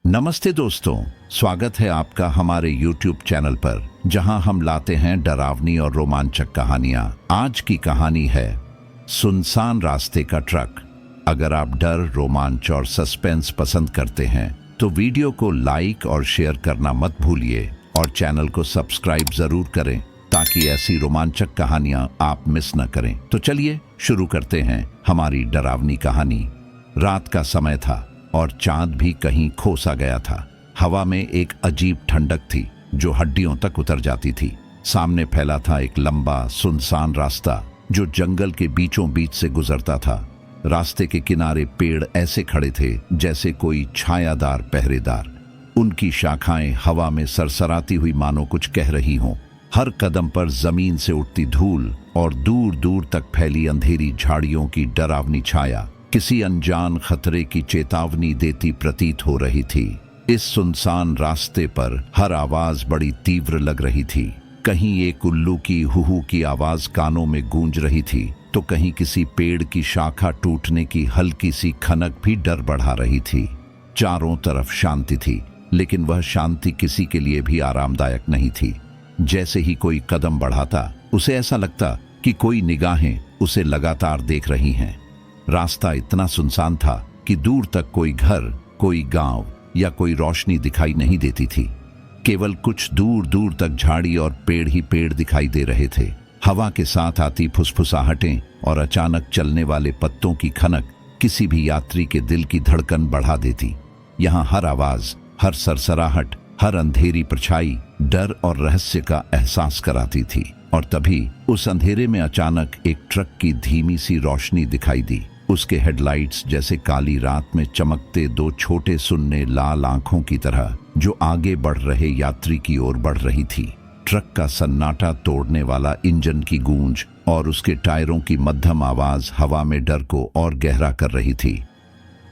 नमस्ते दोस्तों, स्वागत है आपका हमारे YouTube चैनल पर, जहां हम लाते हैं डरावनी और रोमांचक कहानियां। आज की कहानी है सुनसान रास्ते का ट्रक। अगर आप डर, रोमांच और सस्पेंस पसंद करते हैं तो वीडियो को लाइक और शेयर करना मत भूलिए और चैनल को सब्सक्राइब जरूर करें ताकि ऐसी रोमांचक कहानियां आप मिस न करें। तो चलिए शुरू करते हैं हमारी डरावनी कहानी। रात का समय था और चांद भी कहीं खो सा गया था। हवा में एक अजीब ठंडक थी जो हड्डियों तक उतर जाती थी। सामने फैला था एक लंबा सुनसान रास्ता जो जंगल के बीचों बीच से गुजरता था। रास्ते के किनारे पेड़ ऐसे खड़े थे जैसे कोई छायादार पहरेदार। उनकी शाखाएं हवा में सरसराती हुई मानो कुछ कह रही हों। हर कदम पर जमीन से उठती धूल और दूर दूर तक फैली अंधेरी झाड़ियों की डरावनी छाया किसी अनजान खतरे की चेतावनी देती प्रतीत हो रही थी। इस सुनसान रास्ते पर हर आवाज बड़ी तीव्र लग रही थी। कहीं एक उल्लू की हुहू की आवाज कानों में गूंज रही थी तो कहीं किसी पेड़ की शाखा टूटने की हल्की सी खनक भी डर बढ़ा रही थी। चारों तरफ शांति थी, लेकिन वह शांति किसी के लिए भी आरामदायक नहीं थी। जैसे ही कोई कदम बढ़ाता उसे ऐसा लगता कि कोई निगाहें उसे लगातार देख रही हैं। रास्ता इतना सुनसान था कि दूर तक कोई घर, कोई गांव या कोई रोशनी दिखाई नहीं देती थी। केवल कुछ दूर दूर तक झाड़ी और पेड़ ही पेड़ दिखाई दे रहे थे। हवा के साथ आती फुसफुसाहटें और अचानक चलने वाले पत्तों की खनक किसी भी यात्री के दिल की धड़कन बढ़ा देती। यहाँ हर आवाज, हर सरसराहट, हर अंधेरी परछाई डर और रहस्य का एहसास कराती थी। और तभी उस अंधेरे में अचानक एक ट्रक की धीमी सी रोशनी दिखाई दी। उसके हेडलाइट्स जैसे काली रात में चमकते दो छोटे सुन्ने लाल आंखों की तरह जो आगे बढ़ रहे यात्री की ओर बढ़ रही थी। ट्रक का सन्नाटा तोड़ने वाला इंजन की गूंज और उसके टायरों की मध्यम आवाज हवा में डर को और गहरा कर रही थी।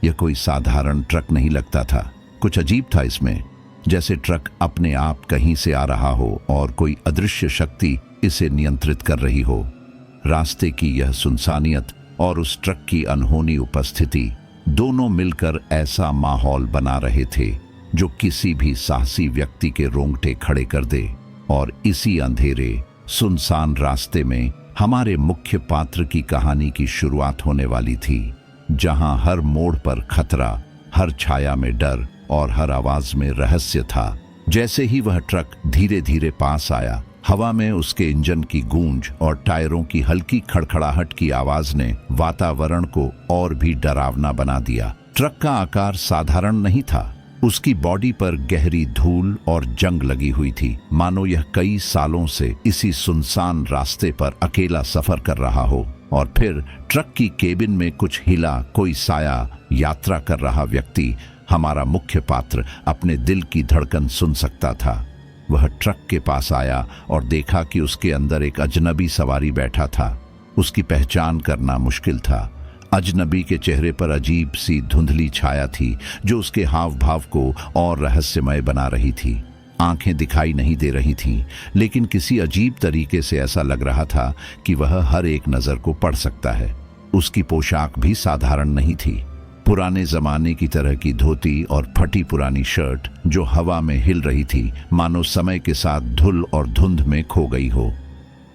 यह कोई साधारण ट्रक नहीं लगता था। कुछ अजीब था इसमें, जैसे ट्रक अपने आप कहीं से आ रहा हो और कोई अदृश्य शक्ति इसे नियंत्रित कर रही हो। रास्ते की यह सुनसानियत और उस ट्रक की अनहोनी उपस्थिति दोनों मिलकर ऐसा माहौल बना रहे थे जो किसी भी साहसी व्यक्ति के रोंगटे खड़े कर दे। और इसी अंधेरे सुनसान रास्ते में हमारे मुख्य पात्र की कहानी की शुरुआत होने वाली थी, जहां हर मोड़ पर खतरा, हर छाया में डर और हर आवाज में रहस्य था। जैसे ही वह ट्रक धीरे धीरे पास आया, हवा में उसके इंजन की गूंज और टायरों की हल्की खड़खड़ाहट की आवाज ने वातावरण को और भी डरावना बना दिया। ट्रक का आकार साधारण नहीं था। उसकी बॉडी पर गहरी धूल और जंग लगी हुई थी, मानो यह कई सालों से इसी सुनसान रास्ते पर अकेला सफर कर रहा हो। और फिर ट्रक की केबिन में कुछ हिला, कोई साया, यात्रा कर रहा व्यक्ति। हमारा मुख्य पात्र अपने दिल की धड़कन सुन सकता था। वह ट्रक के पास आया और देखा कि उसके अंदर एक अजनबी सवारी बैठा था। उसकी पहचान करना मुश्किल था। अजनबी के चेहरे पर अजीब सी धुंधली छाया थी जो उसके हाव भाव को और रहस्यमय बना रही थी। आंखें दिखाई नहीं दे रही थीं, लेकिन किसी अजीब तरीके से ऐसा लग रहा था कि वह हर एक नजर को पढ़ सकता है। उसकी पोशाक भी साधारण नहीं थी। पुराने जमाने की तरह की धोती और फटी पुरानी शर्ट जो हवा में हिल रही थी, मानो समय के साथ धूल और धुंध में खो गई हो।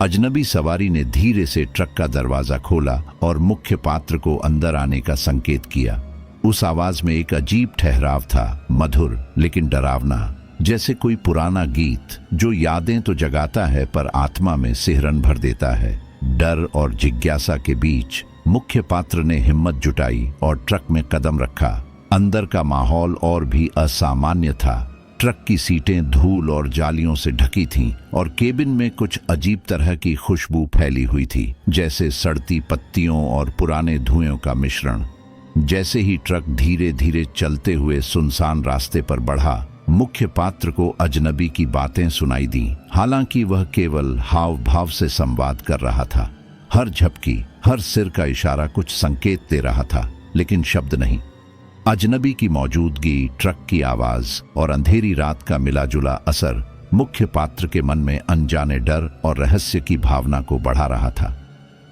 अजनबी सवारी ने धीरे से ट्रक का दरवाजा खोला और मुख्य पात्र को अंदर आने का संकेत किया। उस आवाज में एक अजीब ठहराव था, मधुर लेकिन डरावना, जैसे कोई पुराना गीत जो यादें तो जगाता है पर आत्मा में सिहरन भर देता है। डर और जिज्ञासा के बीच मुख्य पात्र ने हिम्मत जुटाई और ट्रक में कदम रखा। अंदर का माहौल और भी असामान्य था। ट्रक की सीटें धूल और जालियों से ढकी थीं और केबिन में कुछ अजीब तरह की खुशबू फैली हुई थी, जैसे सड़ती पत्तियों और पुराने धुएं का मिश्रण। जैसे ही ट्रक धीरे धीरे चलते हुए सुनसान रास्ते पर बढ़ा, मुख्य पात्र को अजनबी की बातें सुनाई दी। हालांकि वह केवल हाव भाव से संवाद कर रहा था। हर झपकी, हर सिर का इशारा कुछ संकेत दे रहा था, लेकिन शब्द नहीं। अजनबी की मौजूदगी, ट्रक की आवाज और अंधेरी रात का मिलाजुला असर मुख्य पात्र के मन में अनजाने डर और रहस्य की भावना को बढ़ा रहा था।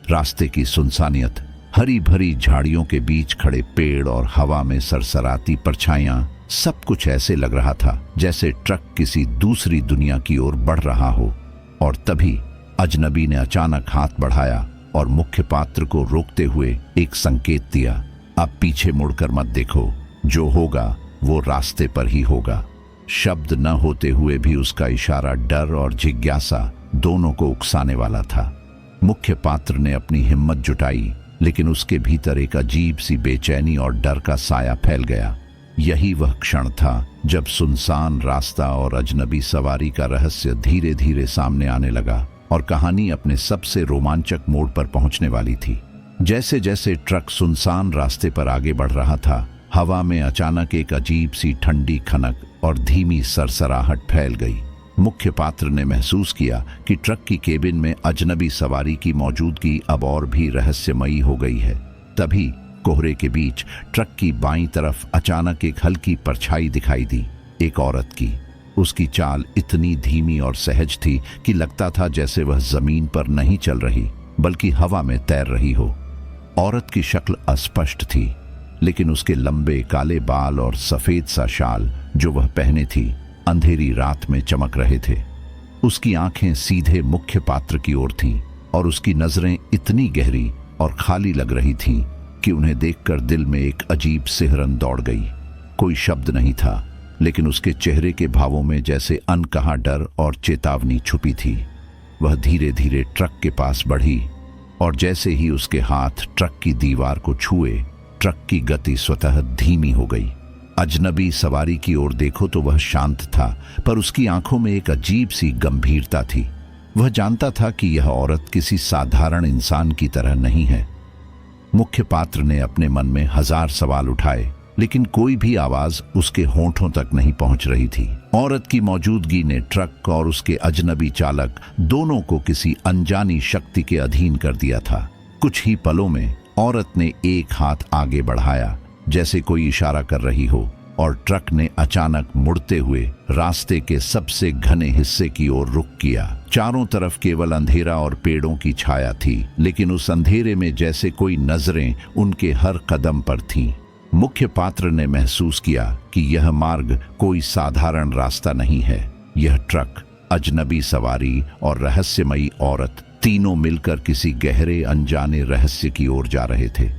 रास्ते की सुनसानियत, हरी भरी झाड़ियों के बीच खड़े पेड़ और हवा में सरसराती परछाइयां सब कुछ ऐसे लग रहा था जैसे ट्रक किसी दूसरी दुनिया की ओर बढ़ रहा हो। और तभी अजनबी ने अचानक हाथ बढ़ाया और मुख्य पात्र को रोकते हुए एक संकेत दिया, अब पीछे मुड़कर मत देखो, जो होगा वो रास्ते पर ही होगा। शब्द न होते हुए भी उसका इशारा डर और जिज्ञासा दोनों को उकसाने वाला था। मुख्य पात्र ने अपनी हिम्मत जुटाई, लेकिन उसके भीतर एक अजीब सी बेचैनी और डर का साया फैल गया। यही वह क्षण था जब सुनसान रास्ता और अजनबी सवारी का रहस्य धीरे धीरे सामने आने लगा और कहानी अपने सबसे रोमांचक मोड़ पर पहुंचने वाली थी। जैसे जैसे ट्रक सुनसान रास्ते पर आगे बढ़ रहा था, हवा में अचानक एक अजीब सी ठंडी खनक और धीमी सरसराहट फैल गई। मुख्य पात्र ने महसूस किया कि ट्रक की केबिन में अजनबी सवारी की मौजूदगी अब और भी रहस्यमयी हो गई है। तभी कोहरे के बीच ट्रक की बाईं तरफ अचानक एक हल्की परछाई दिखाई दी, एक औरत की। उसकी चाल इतनी धीमी और सहज थी कि लगता था जैसे वह जमीन पर नहीं चल रही बल्कि हवा में तैर रही हो। औरत की शक्ल अस्पष्ट थी, लेकिन उसके लंबे काले बाल और सफेद सा शाल जो वह पहने थी अंधेरी रात में चमक रहे थे। उसकी आंखें सीधे मुख्य पात्र की ओर थीं और उसकी नजरें इतनी गहरी और खाली लग रही थीं कि उन्हें देखकर दिल में एक अजीब सिहरन दौड़ गई। कोई शब्द नहीं था, लेकिन उसके चेहरे के भावों में जैसे अनकहा डर और चेतावनी छुपी थी। वह धीरे धीरे ट्रक के पास बढ़ी और जैसे ही उसके हाथ ट्रक की दीवार को छुए, ट्रक की गति स्वतः धीमी हो गई। अजनबी सवारी की ओर देखो तो वह शांत था, पर उसकी आंखों में एक अजीब सी गंभीरता थी। वह जानता था कि यह औरत किसी साधारण इंसान की तरह नहीं है। मुख्य पात्र ने अपने मन में हजार सवाल उठाए, लेकिन कोई भी आवाज उसके होंठों तक नहीं पहुंच रही थी। औरत की मौजूदगी ने ट्रक और उसके अजनबी चालक दोनों को किसी अनजानी शक्ति के अधीन कर दिया था। कुछ ही पलों में औरत ने एक हाथ आगे बढ़ाया, जैसे कोई इशारा कर रही हो, और ट्रक ने अचानक मुड़ते हुए रास्ते के सबसे घने हिस्से की ओर रुख किया। चारों तरफ केवल अंधेरा और पेड़ों की छाया थी, लेकिन उस अंधेरे में जैसे कोई नजरें उनके हर कदम पर थीं। मुख्य पात्र ने महसूस किया कि यह मार्ग कोई साधारण रास्ता नहीं है। यह ट्रक, अजनबी सवारी और रहस्यमयी औरत तीनों मिलकर किसी गहरे अनजाने रहस्य की ओर जा रहे थे।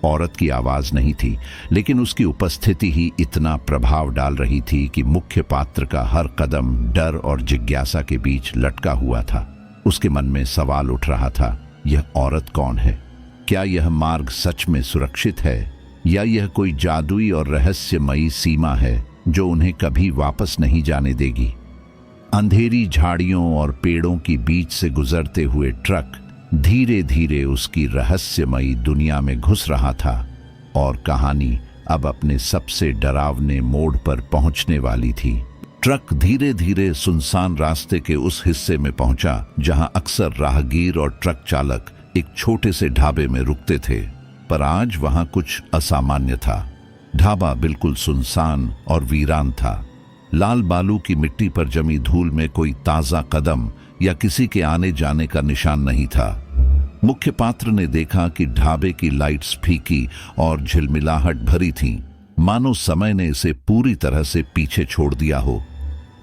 औरत की आवाज नहीं थी, लेकिन उसकी उपस्थिति ही इतना प्रभाव डाल रही थी कि मुख्य पात्र का हर कदम डर और जिज्ञासा के बीच लटका हुआ था। उसके मन में सवाल उठ रहा था, यह औरत कौन है? क्या यह मार्ग सच में सुरक्षित है, या यह कोई जादुई और रहस्यमयी सीमा है जो उन्हें कभी वापस नहीं जाने देगी? अंधेरी झाड़ियों और पेड़ों की बीच से गुजरते हुए ट्रक धीरे धीरे उसकी रहस्यमयी दुनिया में घुस रहा था और कहानी अब अपने सबसे डरावने मोड़ पर पहुंचने वाली थी। ट्रक धीरे धीरे सुनसान रास्ते के उस हिस्से में पहुंचा जहां अक्सर राहगीर और ट्रक चालक एक छोटे से ढाबे में रुकते थे, पर आज वहां कुछ असामान्य था। ढाबा बिल्कुल सुनसान और वीरान था। लाल बालू की मिट्टी पर जमी धूल में कोई ताजा कदम या किसी के आने जाने का निशान नहीं था। मुख्य पात्र ने देखा कि ढाबे की लाइट्स फीकी और झिलमिलाहट भरी थीं, मानो समय ने इसे पूरी तरह से पीछे छोड़ दिया हो।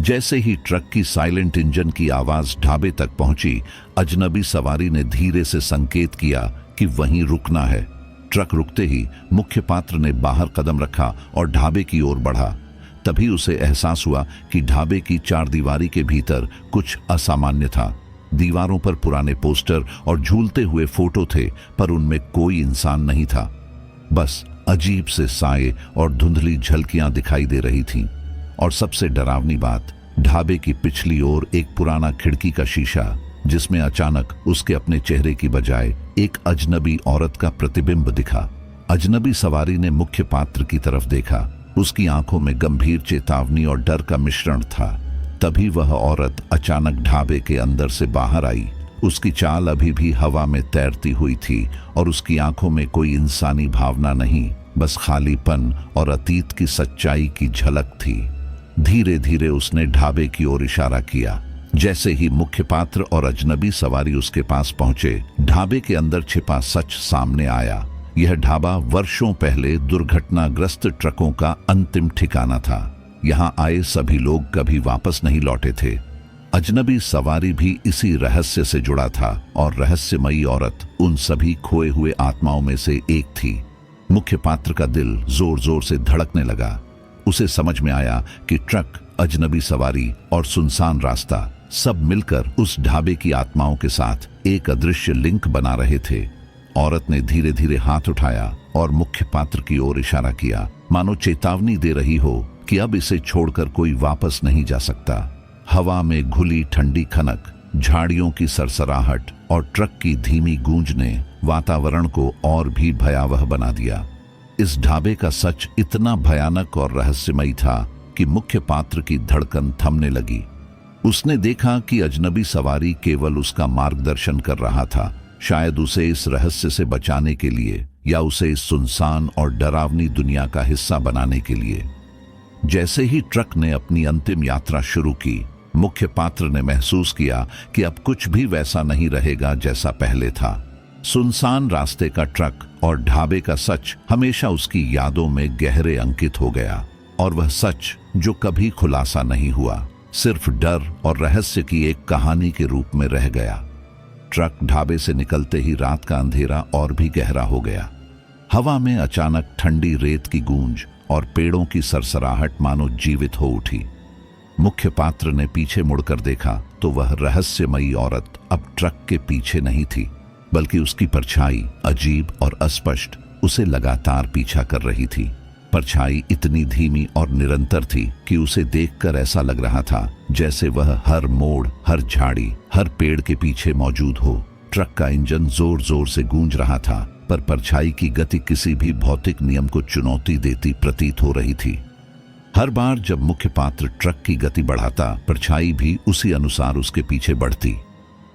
जैसे ही ट्रक की साइलेंट इंजन की आवाज ढाबे तक पहुंची, अजनबी सवारी ने धीरे से संकेत किया कि वहीं रुकना है। ट्रक रुकते ही मुख्य पात्र ने बाहर कदम रखा और ढाबे की ओर बढ़ा। तभी उसे एहसास हुआ कि ढाबे की चारदीवारी के भीतर कुछ असामान्य था। दीवारों पर पुराने पोस्टर और झूलते हुए फोटो थे, पर उनमें कोई इंसान नहीं था। बस अजीब से साए और धुंधली झलकियां दिखाई दे रही थीं। और सबसे डरावनी बात, ढाबे की पिछली ओर एक पुराना खिड़की का शीशा, जिसमें अचानक उसके अपने चेहरे की बजाय एक अजनबी औरत का प्रतिबिंब दिखा। अजनबी सवारी ने मुख्य पात्र की तरफ देखा। उसकी आंखों में गंभीर चेतावनी और डर का मिश्रण था। तभी वह औरत अचानक ढाबे के अंदर से बाहर आई। उसकी चाल अभी भी हवा में तैरती हुई थी और उसकी आंखों में कोई इंसानी भावना नहीं, बस खालीपन और अतीत की सच्चाई की झलक थी। धीरे धीरे उसने ढाबे की ओर इशारा किया। जैसे ही मुख्य पात्र और अजनबी सवारी उसके पास पहुंचे, ढाबे के अंदर छिपा सच सामने आया। यह ढाबा वर्षों पहले दुर्घटनाग्रस्त ट्रकों का अंतिम ठिकाना था। यहाँ आए सभी लोग कभी वापस नहीं लौटे थे। अजनबी सवारी भी इसी रहस्य से जुड़ा था और रहस्यमयी औरत उन सभी खोए हुए आत्माओं में से एक थी। मुख्य पात्र का दिल जोर जोर से धड़कने लगा। उसे समझ में आया कि ट्रक, अजनबी सवारी और सुनसान रास्ता सब मिलकर उस ढाबे की आत्माओं के साथ एक अदृश्य लिंक बना रहे थे। औरत ने धीरे धीरे हाथ उठाया और मुख्य पात्र की ओर इशारा किया, मानो चेतावनी दे रही हो कि अब इसे छोड़कर कोई वापस नहीं जा सकता। हवा में घुली ठंडी खनक, झाड़ियों की सरसराहट और ट्रक की धीमी गूंज ने वातावरण को और भी भयावह बना दिया। इस ढाबे का सच इतना भयानक और रहस्यमयी था कि मुख्य पात्र की धड़कन थमने लगी। उसने देखा कि अजनबी सवारी केवल उसका मार्गदर्शन कर रहा था, शायद उसे इस रहस्य से बचाने के लिए या उसे इस सुनसान और डरावनी दुनिया का हिस्सा बनाने के लिए। जैसे ही ट्रक ने अपनी अंतिम यात्रा शुरू की, मुख्य पात्र ने महसूस किया कि अब कुछ भी वैसा नहीं रहेगा जैसा पहले था। सुनसान रास्ते का ट्रक और ढाबे का सच हमेशा उसकी यादों में गहरे अंकित हो गया, और वह सच जो कभी खुलासा नहीं हुआ, सिर्फ डर और रहस्य की एक कहानी के रूप में रह गया। ट्रक ढाबे से निकलते ही रात का अंधेरा और भी गहरा हो गया। हवा में अचानक ठंडी रेत की गूंज और पेड़ों की सरसराहट मानो जीवित हो उठी। मुख्य पात्र ने पीछे मुड़कर देखा तो वह रहस्यमयी औरत अब ट्रक के पीछे नहीं थी, बल्कि उसकी परछाई अजीब और अस्पष्ट उसे लगातार पीछा कर रही थी। परछाई इतनी धीमी और निरंतर थी कि उसे देखकर ऐसा लग रहा था जैसे वह हर मोड़, हर झाड़ी, हर पेड़ के पीछे मौजूद हो। ट्रक का इंजन जोर जोर से गूंज रहा था, पर परछाई की गति किसी भी भौतिक नियम को चुनौती देती प्रतीत हो रही थी। हर बार जब मुख्य पात्र ट्रक की गति बढ़ाता, परछाई भी उसी अनुसार उसके पीछे बढ़ती।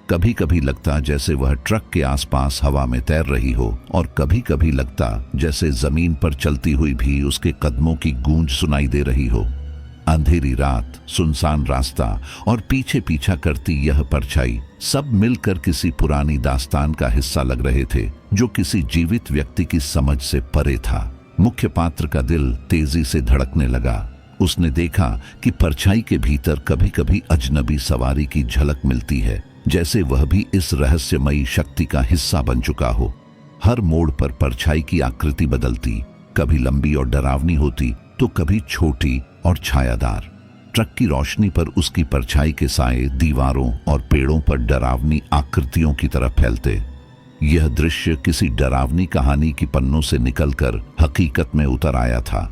कभी कभी लगता जैसे वह ट्रक के आसपास हवा में तैर रही हो, और कभी कभी लगता जैसे जमीन पर चलती हुई भी उसके कदमों की गूंज सुनाई दे रही हो। अंधेरी रात, सुनसान रास्ता और पीछे पीछा करती यह परछाई सब मिलकर किसी पुरानी दास्तान का हिस्सा लग रहे थे, जो किसी जीवित व्यक्ति की समझ से परे था। मुख्य पात्र का दिल तेजी से धड़कने लगा। उसने देखा कि परछाई के भीतर कभी कभी अजनबी सवारी की झलक मिलती है, जैसे वह भी इस रहस्यमयी शक्ति का हिस्सा बन चुका हो। हर मोड़ पर परछाई की आकृति बदलती, कभी लंबी और डरावनी होती तो कभी छोटी और छायादार। ट्रक की रोशनी पर उसकी परछाई के साए दीवारों और पेड़ों पर डरावनी आकृतियों की तरह फैलते। यह दृश्य किसी डरावनी कहानी की पन्नों से निकलकर हकीकत में उतर आया था।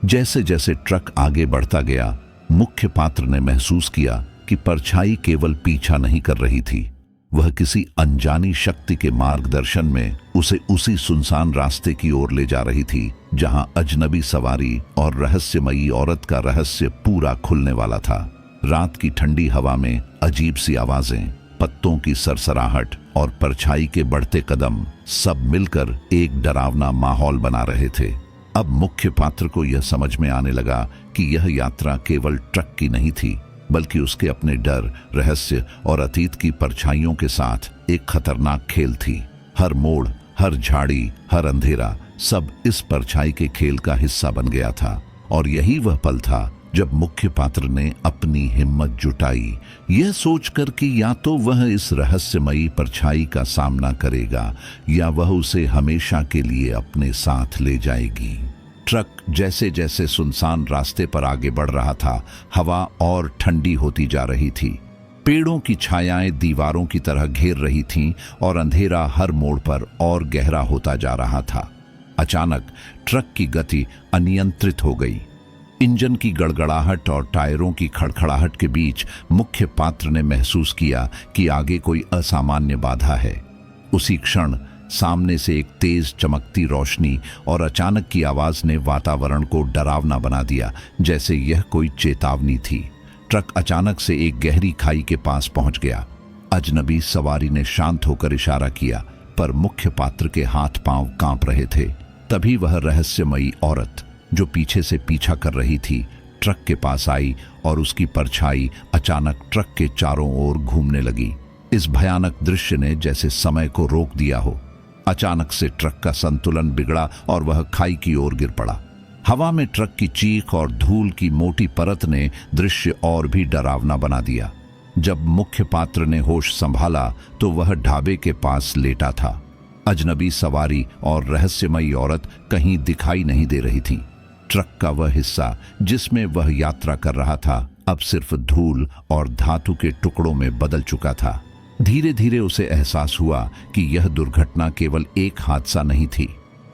जैसे जैसे ट्रक आगे बढ़ता गया, मुख्य पात्र ने महसूस किया कि परछाई केवल पीछा नहीं कर रही थी, वह किसी अनजानी शक्ति के मार्गदर्शन में उसे उसी सुनसान रास्ते की ओर ले जा रही थी जहां अजनबी सवारी और रहस्यमयी औरत का रहस्य पूरा खुलने वाला था। रात की ठंडी हवा में अजीब सी आवाजें, पत्तों की सरसराहट और परछाई के बढ़ते कदम सब मिलकर एक डरावना माहौल बना रहे थे। अब मुख्य पात्र को यह समझ में आने लगा कि यह यात्रा केवल ट्रक की नहीं थी, बल्कि उसके अपने डर, रहस्य और अतीत की परछाइयों के साथ एक खतरनाक खेल थी। हर मोड़, हर झाड़ी, हर अंधेरा सब इस परछाई के खेल का हिस्सा बन गया था। और यही वह पल था जब मुख्य पात्र ने अपनी हिम्मत जुटाई, यह सोचकर कि या तो वह इस रहस्यमयी परछाई का सामना करेगा या वह उसे हमेशा के लिए अपने साथ ले जाएगी। ट्रक जैसे जैसे सुनसान रास्ते पर आगे बढ़ रहा था, हवा और ठंडी होती जा रही थी। पेड़ों की छायाएं दीवारों की तरह घेर रही थीं और अंधेरा हर मोड़ पर और गहरा होता जा रहा था। अचानक ट्रक की गति अनियंत्रित हो गई। इंजन की गड़गड़ाहट और टायरों की खड़खड़ाहट के बीच मुख्य पात्र ने महसूस किया कि आगे कोई असामान्य बाधा है। उसी क्षण सामने से एक तेज चमकती रोशनी और अचानक की आवाज ने वातावरण को डरावना बना दिया, जैसे यह कोई चेतावनी थी। ट्रक अचानक से एक गहरी खाई के पास पहुंच गया। अजनबी सवारी ने शांत होकर इशारा किया, पर मुख्य पात्र के हाथ पांव कांप रहे थे। तभी वह रहस्यमयी औरत जो पीछे से पीछा कर रही थी, ट्रक के पास आई और उसकी परछाई अचानक ट्रक के चारों ओर घूमने लगी। इस भयानक दृश्य ने जैसे समय को रोक दिया हो। अचानक से ट्रक का संतुलन बिगड़ा और वह खाई की ओर गिर पड़ा। हवा में ट्रक की चीख और धूल की मोटी परत ने दृश्य और भी डरावना बना दिया। जब मुख्य पात्र ने होश संभाला तो वह ढाबे के पास लेटा था। अजनबी सवारी और रहस्यमयी औरत कहीं दिखाई नहीं दे रही थी। ट्रक का वह हिस्सा जिसमें वह यात्रा कर रहा था अब सिर्फ धूल और धातु के टुकड़ों में बदल चुका था। धीरे धीरे उसे एहसास हुआ कि यह दुर्घटना केवल एक हादसा नहीं थी।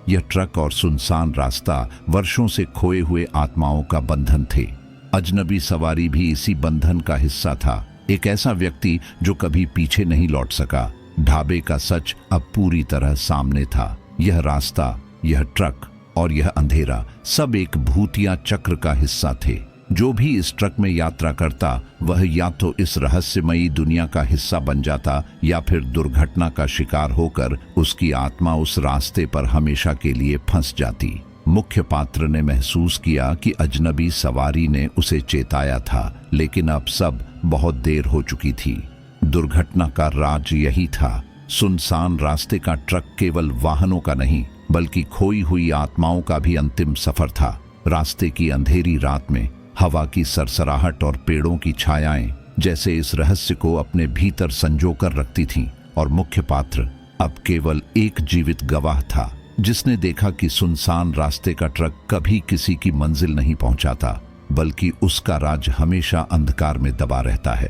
यह ट्रक और सुनसान रास्ता वर्षों से खोए हुए आत्माओं का बंधन थे। अजनबी सवारी भी इसी बंधन का हिस्सा था। एक ऐसा व्यक्ति जो कभी पीछे नहीं लौट सका। ढाबे का सच अब पूरी तरह सामने था। यह रास्ता, यह ट्रक और यह अंधेरा सब एक भूतिया चक्र का हिस्सा थे। जो भी इस ट्रक में यात्रा करता वह या तो इस रहस्यमयी दुनिया का हिस्सा बन जाता या फिर दुर्घटना का शिकार होकर उसकी आत्मा उस रास्ते पर हमेशा के लिए फंस जाती। मुख्य पात्र ने महसूस किया कि अजनबी सवारी ने उसे चेताया था, लेकिन अब सब बहुत देर हो चुकी थी। दुर्घटना का राज यही था। सुनसान रास्ते का ट्रक केवल वाहनों का नहीं बल्कि खोई हुई आत्माओं का भी अंतिम सफर था। रास्ते की अंधेरी रात में हवा की सरसराहट और पेड़ों की छायाएं जैसे इस रहस्य को अपने भीतर संजो कर रखती थीं, और मुख्य पात्र अब केवल एक जीवित गवाह था जिसने देखा कि सुनसान रास्ते का ट्रक कभी किसी की मंजिल नहीं पहुंचाता, बल्कि उसका राज हमेशा अंधकार में दबा रहता है।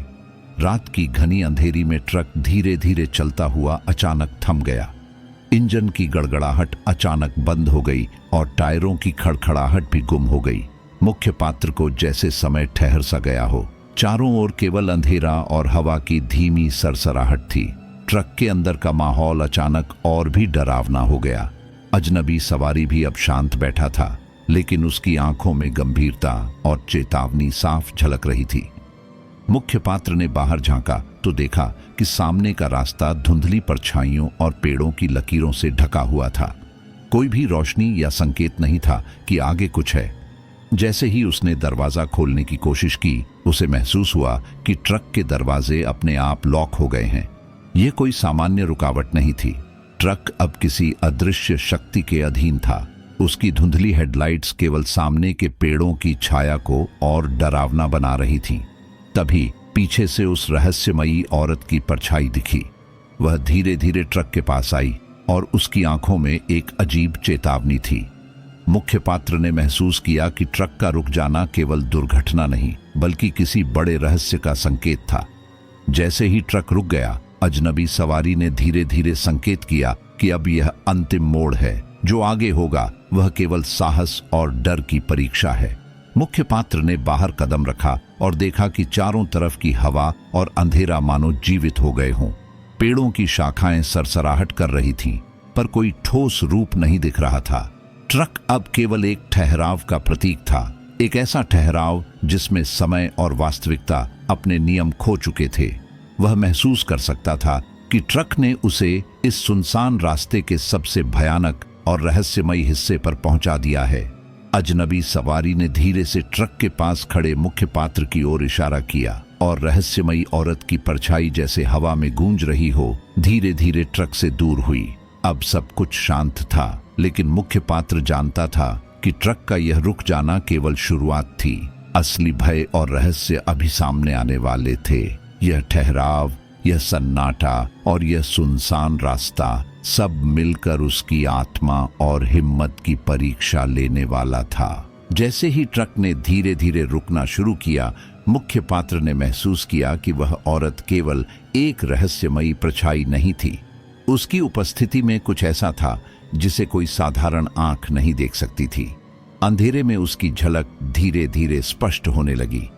रात की घनी अंधेरी में ट्रक धीरे धीरे चलता हुआ अचानक थम गया। इंजन की गड़गड़ाहट अचानक बंद हो गई और टायरों की खड़खड़ाहट भी गुम हो गई। मुख्य पात्र को जैसे समय ठहर सा गया हो। चारों ओर केवल अंधेरा और हवा की धीमी सरसराहट थी। ट्रक के अंदर का माहौल अचानक और भी डरावना हो गया। अजनबी सवारी भी अब शांत बैठा था, लेकिन उसकी आंखों में गंभीरता और चेतावनी साफ झलक रही थी। मुख्य पात्र ने बाहर झांका तो देखा कि सामने का रास्ता धुंधली परछाइयों और पेड़ों की लकीरों से ढका हुआ था। कोई भी रोशनी या संकेत नहीं था कि आगे कुछ है। जैसे ही उसने दरवाजा खोलने की कोशिश की, उसे महसूस हुआ कि ट्रक के दरवाजे अपने आप लॉक हो गए हैं। यह कोई सामान्य रुकावट नहीं थी। ट्रक अब किसी अदृश्य शक्ति के अधीन था। उसकी धुंधली हेडलाइट्स केवल सामने के पेड़ों की छाया को और डरावना बना रही थीं। तभी पीछे से उस रहस्यमयी औरत की परछाई दिखी। वह धीरे धीरे ट्रक के पास आई और उसकी आंखों में एक अजीब चेतावनी थी। मुख्य पात्र ने महसूस किया कि ट्रक का रुक जाना केवल दुर्घटना नहीं बल्कि किसी बड़े रहस्य का संकेत था। जैसे ही ट्रक रुक गया, अजनबी सवारी ने धीरे धीरे संकेत किया कि अब यह अंतिम मोड़ है। जो आगे होगा वह केवल साहस और डर की परीक्षा है। मुख्य पात्र ने बाहर कदम रखा और देखा कि चारों तरफ की हवा और अंधेरा मानो जीवित हो गए हों। पेड़ों की शाखाएं सरसराहट कर रही थीं, पर कोई ठोस रूप नहीं दिख रहा था। ट्रक अब केवल एक ठहराव का प्रतीक था, एक ऐसा ठहराव जिसमें समय और वास्तविकता अपने नियम खो चुके थे। वह महसूस कर सकता था कि ट्रक ने उसे इस सुनसान रास्ते के सबसे भयानक और रहस्यमयी हिस्से पर पहुंचा दिया है। अजनबी सवारी ने धीरे से ट्रक के पास खड़े मुख्य पात्र की ओर इशारा किया और रहस्यमयी औरत की परछाई जैसे हवा में गूंज रही हो, धीरे धीरे ट्रक से दूर हुई। अब सब कुछ शांत था, लेकिन मुख्य पात्र जानता था कि ट्रक का यह रुक जाना केवल शुरुआत थी। असली भय और रहस्य अभी सामने आने वाले थे। यह ठहराव, यह सन्नाटा और यह सुनसान रास्ता सब मिलकर उसकी आत्मा और हिम्मत की परीक्षा लेने वाला था। जैसे ही ट्रक ने धीरे धीरे रुकना शुरू किया, मुख्य पात्र ने महसूस किया कि वह औरत केवल एक रहस्यमयी परछाई नहीं थी। उसकी उपस्थिति में कुछ ऐसा था जिसे कोई साधारण आंख नहीं देख सकती थी। अंधेरे में उसकी झलक धीरे धीरे स्पष्ट होने लगी।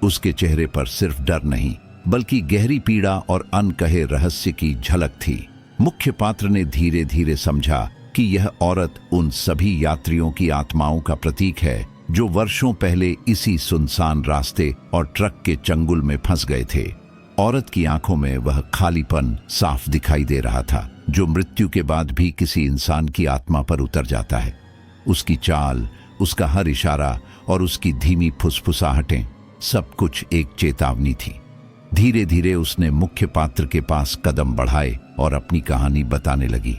उसके चेहरे पर सिर्फ डर नहीं बल्कि गहरी पीड़ा और अनकहे रहस्य की झलक थी। मुख्य पात्र ने धीरे धीरे समझा कि यह औरत उन सभी यात्रियों की आत्माओं का प्रतीक है जो वर्षों पहले इसी सुनसान रास्ते और ट्रक के चंगुल में फंस गए थे। औरत की आंखों में वह खालीपन साफ दिखाई दे रहा था जो मृत्यु के बाद भी किसी इंसान की आत्मा पर उतर जाता है। उसकी चाल, उसका हर इशारा और उसकी धीमी फुसफुसाहटें सब कुछ एक चेतावनी थी। धीरे धीरे उसने मुख्य पात्र के पास कदम बढ़ाए और अपनी कहानी बताने लगी।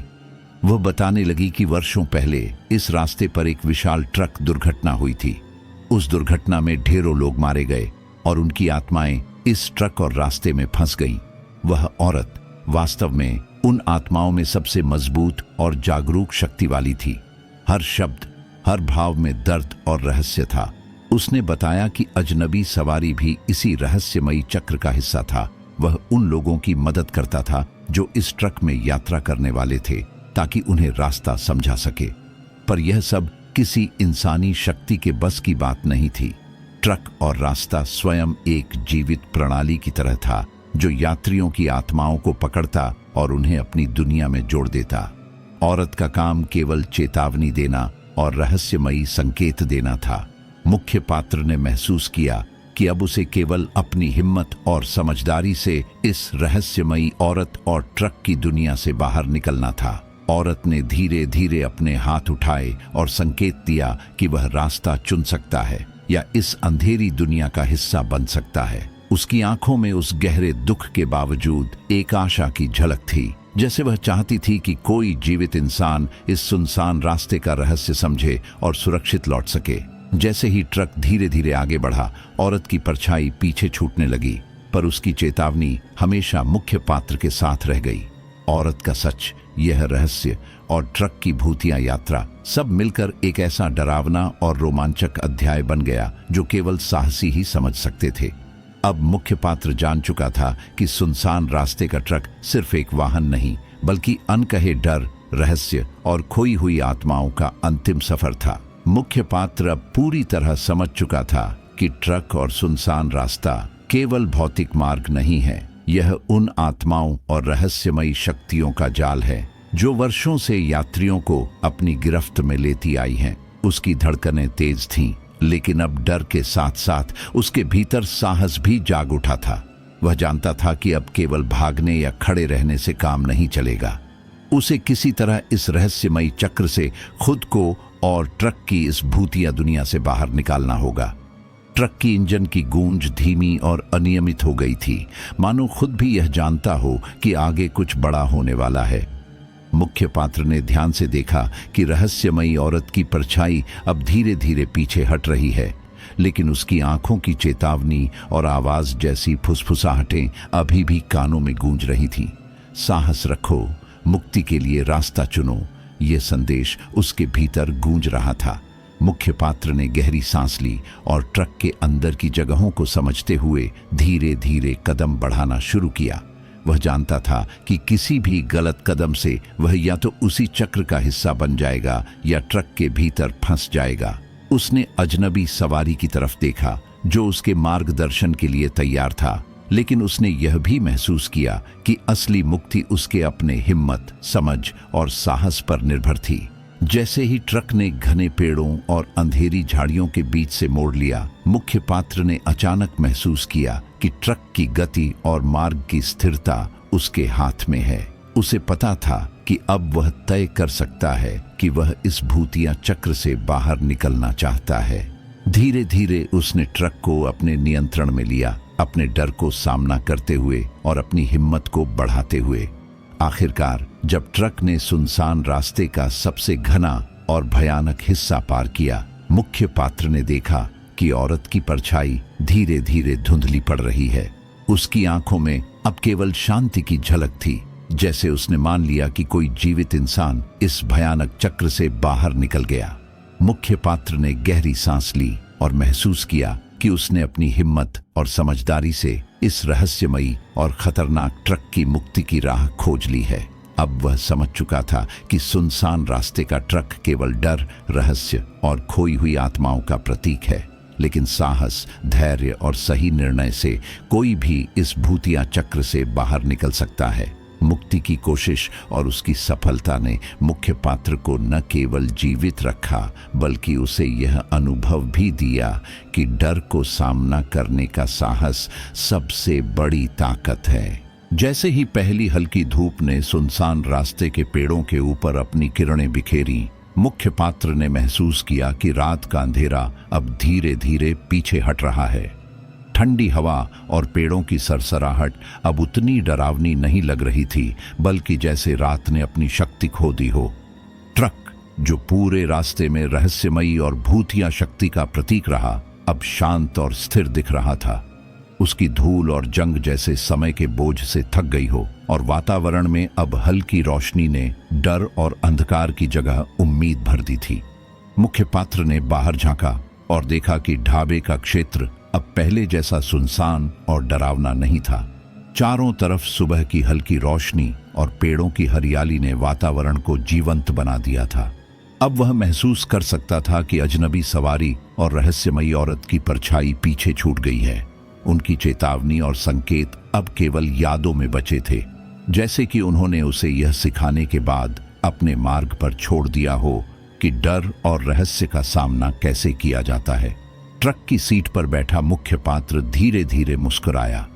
वह बताने लगी कि वर्षों पहले इस रास्ते पर एक विशाल ट्रक दुर्घटना हुई थी। उस दुर्घटना में ढेरों लोग मारे गए और उनकी आत्माएं इस ट्रक और रास्ते में फंस गईं। वह औरत वास्तव में उन आत्माओं में सबसे मजबूत और जागरूक शक्ति वाली थी। हर शब्द, हर भाव में दर्द और रहस्य था। उसने बताया कि अजनबी सवारी भी इसी रहस्यमयी चक्र का हिस्सा था। वह उन लोगों की मदद करता था जो इस ट्रक में यात्रा करने वाले थे, ताकि उन्हें रास्ता समझा सके। पर यह सब किसी इंसानी शक्ति के बस की बात नहीं थी। ट्रक और रास्ता स्वयं एक जीवित प्रणाली की तरह था, जो यात्रियों की आत्माओं को पकड़ता और उन्हें अपनी दुनिया में जोड़ देता। औरत का काम केवल चेतावनी देना और रहस्यमयी संकेत देना था। मुख्य पात्र ने महसूस किया कि अब उसे केवल अपनी हिम्मत और समझदारी से इस रहस्यमयी औरत और ट्रक की दुनिया से बाहर निकलना था। औरत ने धीरे धीरे अपने हाथ उठाए और संकेत दिया कि वह रास्ता चुन सकता है या इस अंधेरी दुनिया का हिस्सा बन सकता है। उसकी आंखों में उस गहरे दुख के बावजूद एक आशा की झलक थी, जैसे वह चाहती थी कि कोई जीवित इंसान इस सुनसान रास्ते का रहस्य समझे और सुरक्षित लौट सके। जैसे ही ट्रक धीरे धीरे आगे बढ़ा, औरत की परछाई पीछे छूटने लगी, पर उसकी चेतावनी हमेशा मुख्य पात्र के साथ रह गई। औरत का सच, यह रहस्य और ट्रक की भूतिया यात्रा सब मिलकर एक ऐसा डरावना और रोमांचक अध्याय बन गया जो केवल साहसी ही समझ सकते थे। अब मुख्य पात्र जान चुका था कि सुनसान रास्ते का ट्रक सिर्फ एक वाहन नहीं, बल्कि अनकहे डर, रहस्य और खोई हुई आत्माओं का अंतिम सफर था। मुख्य पात्र अब पूरी तरह समझ चुका था कि ट्रक और सुनसान रास्ता केवल भौतिक मार्ग नहीं है, यह उन आत्माओं और रहस्यमयी शक्तियों का जाल है जो वर्षों से यात्रियों को अपनी गिरफ्त में लेती आई हैं। उसकी धड़कनें तेज थीं, लेकिन अब डर के साथ साथ उसके भीतर साहस भी जाग उठा था। वह जानता था कि अब केवल भागने या खड़े रहने से काम नहीं चलेगा। उसे किसी तरह इस रहस्यमयी चक्र से खुद को और ट्रक की इस भूतिया दुनिया से बाहर निकालना होगा। ट्रक की इंजन की गूंज धीमी और अनियमित हो गई थी, मानो खुद भी यह जानता हो कि आगे कुछ बड़ा होने वाला है। मुख्य पात्र ने ध्यान से देखा कि रहस्यमयी औरत की परछाई अब धीरे धीरे पीछे हट रही है, लेकिन उसकी आंखों की चेतावनी और आवाज जैसी फुसफुसाहटें अभी भी कानों में गूंज रही थीं। साहस रखो, मुक्ति के लिए रास्ता चुनो, ये संदेश उसके भीतर गूंज रहा था। मुख्य पात्र ने गहरी सांस ली और ट्रक के अंदर की जगहों को समझते हुए धीरे धीरे कदम बढ़ाना शुरू किया। वह जानता था कि किसी भी गलत कदम से वह या तो उसी चक्र का हिस्सा बन जाएगा या ट्रक के भीतर फंस जाएगा। उसने अजनबी सवारी की तरफ देखा जो उसके मार्गदर्शन के लिए तैयार था, लेकिन उसने यह भी महसूस किया कि असली मुक्ति उसके अपने हिम्मत, समझ और साहस पर निर्भर थी। जैसे ही ट्रक ने घने पेड़ों और अंधेरी झाड़ियों के बीच से मोड़ लिया, मुख्य पात्र ने अचानक महसूस किया कि ट्रक की गति और मार्ग की स्थिरता उसके हाथ में है। उसे पता था कि अब वह तय कर सकता है कि वह इस भूतिया चक्र से बाहर निकलना चाहता है। धीरे धीरे उसने ट्रक को अपने नियंत्रण में लिया, अपने डर को सामना करते हुए और अपनी हिम्मत को बढ़ाते हुए। आखिरकार जब ट्रक ने सुनसान रास्ते का सबसे घना और भयानक हिस्सा पार किया, मुख्य पात्र ने देखा कि औरत की परछाई धीरे धीरे धुंधली पड़ रही है। उसकी आंखों में अब केवल शांति की झलक थी, जैसे उसने मान लिया कि कोई जीवित इंसान इस भयानक चक्र से बाहर निकल गया। मुख्य पात्र ने गहरी सांस ली और महसूस किया कि उसने अपनी हिम्मत और समझदारी से इस रहस्यमयी और खतरनाक ट्रक की मुक्ति की राह खोज ली है। अब वह समझ चुका था कि सुनसान रास्ते का ट्रक केवल डर, रहस्य और खोई हुई आत्माओं का प्रतीक है, लेकिन साहस, धैर्य और सही निर्णय से कोई भी इस भूतिया चक्र से बाहर निकल सकता है। मुक्ति की कोशिश और उसकी सफलता ने मुख्य पात्र को न केवल जीवित रखा, बल्कि उसे यह अनुभव भी दिया कि डर को सामना करने का साहस सबसे बड़ी ताकत है। जैसे ही पहली हल्की धूप ने सुनसान रास्ते के पेड़ों के ऊपर अपनी किरणें बिखेरी, मुख्य पात्र ने महसूस किया कि रात का अंधेरा अब धीरे धीरे पीछे हट रहा है। ठंडी हवा और पेड़ों की सरसराहट अब उतनी डरावनी नहीं लग रही थी, बल्कि जैसे रात ने अपनी शक्ति खो दी हो। ट्रक, जो पूरे रास्ते में रहस्यमयी और भूतिया शक्ति का प्रतीक रहा, अब शांत और स्थिर दिख रहा था। उसकी धूल और जंग जैसे समय के बोझ से थक गई हो, और वातावरण में अब हल्की रोशनी ने डर और अंधकार की जगह उम्मीद भर दी थी। मुख्य पात्र ने बाहर झांका और देखा कि ढाबे का क्षेत्र अब पहले जैसा सुनसान और डरावना नहीं था। चारों तरफ सुबह की हल्की रोशनी और पेड़ों की हरियाली ने वातावरण को जीवंत बना दिया था। अब वह महसूस कर सकता था कि अजनबी सवारी और रहस्यमयी औरत की परछाई पीछे छूट गई है। उनकी चेतावनी और संकेत अब केवल यादों में बचे थे, जैसे कि उन्होंने उसे यह सिखाने के बाद अपने मार्ग पर छोड़ दिया हो कि डर और रहस्य का सामना कैसे किया जाता है। ट्रक की सीट पर बैठा मुख्य पात्र धीरे धीरे मुस्कुराया।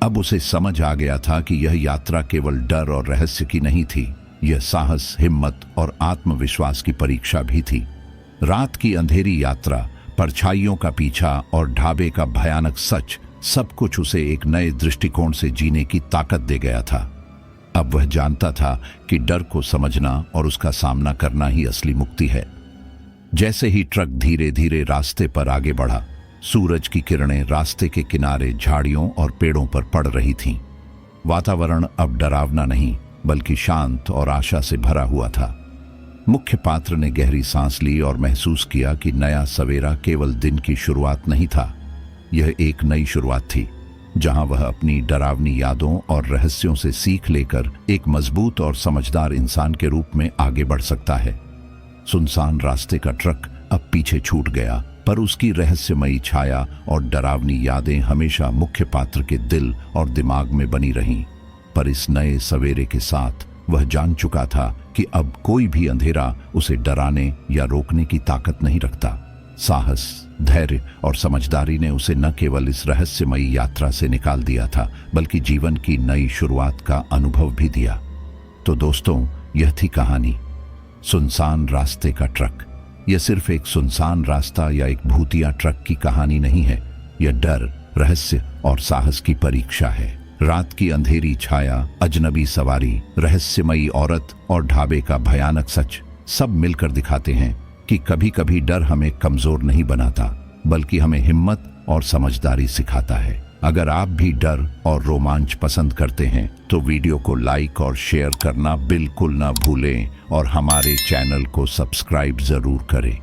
अब उसे समझ आ गया था कि यह यात्रा केवल डर और रहस्य की नहीं थी, यह साहस, हिम्मत और आत्मविश्वास की परीक्षा भी थी। रात की अंधेरी यात्रा, परछाइयों का पीछा और ढाबे का भयानक सच, सब कुछ उसे एक नए दृष्टिकोण से जीने की ताकत दे गया था। अब वह जानता था कि डर को समझना और उसका सामना करना ही असली मुक्ति है। जैसे ही ट्रक धीरे धीरे रास्ते पर आगे बढ़ा, सूरज की किरणें रास्ते के किनारे झाड़ियों और पेड़ों पर पड़ रही थीं। वातावरण अब डरावना नहीं, बल्कि शांत और आशा से भरा हुआ था। मुख्य पात्र ने गहरी सांस ली और महसूस किया कि नया सवेरा केवल दिन की शुरुआत नहीं था, यह एक नई शुरुआत थी, जहां वह अपनी डरावनी यादों और रहस्यों से सीख लेकर एक मजबूत और समझदार इंसान के रूप में आगे बढ़ सकता है। सुनसान रास्ते का ट्रक अब पीछे छूट गया, पर उसकी रहस्यमयी छाया और डरावनी यादें हमेशा मुख्य पात्र के दिल और दिमाग में बनी रहीं। पर इस नए सवेरे के साथ वह जान चुका था कि अब कोई भी अंधेरा उसे डराने या रोकने की ताकत नहीं रखता। साहस, धैर्य और समझदारी ने उसे न केवल इस रहस्यमयी यात्रा से निकाल दिया था, बल्कि जीवन की नई शुरुआत का अनुभव भी दिया। तो दोस्तों, यह थी कहानी सुनसान रास्ते का ट्रक। यह सिर्फ एक सुनसान रास्ता या एक भूतिया ट्रक की कहानी नहीं है, यह डर, रहस्य और साहस की परीक्षा है। रात की अंधेरी छाया, अजनबी सवारी, रहस्यमयी औरत और ढाबे का भयानक सच, सब मिलकर दिखाते हैं कि कभी कभी डर हमें कमजोर नहीं बनाता, बल्कि हमें हिम्मत और समझदारी सिखाता है। अगर आप भी डर और रोमांच पसंद करते हैं तो वीडियो को लाइक और शेयर करना बिल्कुल ना भूलें और हमारे चैनल को सब्सक्राइब जरूर करें।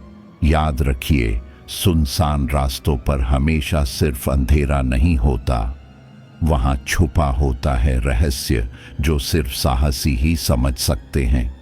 याद रखिए, सुनसान रास्तों पर हमेशा सिर्फ अंधेरा नहीं होता, वहां छुपा होता है रहस्य जो सिर्फ साहसी ही समझ सकते हैं।